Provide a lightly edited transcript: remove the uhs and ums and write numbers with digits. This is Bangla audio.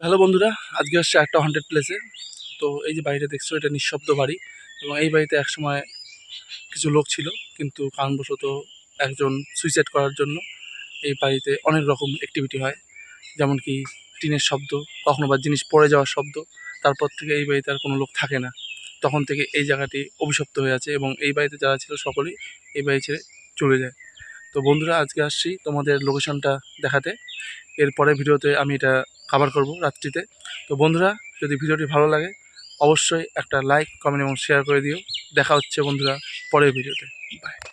হ্যালো বন্ধুরা, আজকে আসছে একটা হন্টেড প্লেসে। তো এই যে বাড়িটা দেখছো, এটা নিঃশব্দ বাড়ি। এবং এই বাড়িতে একসময় কিছু লোক ছিল, কিন্তু কারণবশত একজন সুইসাইড করার জন্য এই বাড়িতে অনেক রকম অ্যাক্টিভিটি হয়। যেমন কি টিনের শব্দ, কখনো বা জিনিস পড়ে যাওয়ার শব্দ। তারপর থেকে এই বাড়িতে আর কোনো লোক থাকে না। তখন থেকে এই জায়গাটি অভিশপ্ত হয়ে আছে এবং এই বাড়িতে যারা ছিল সকলেই এই বাড়ি ছেড়ে চলে যায়। তো বন্ধুরা, আজকে আসছি তোমাদের লোকেশনটা দেখাতে। এরপরে ভিডিওতে আমি এটা কভার করব রাত্রিতে। তো বন্ধুরা, যদি ভিডিওটি ভালো লাগে অবশ্যই একটা লাইক, কমেন্ট এবং শেয়ার করে দিও। দেখা হচ্ছে বন্ধুরা পরের ভিডিওতে। বাই।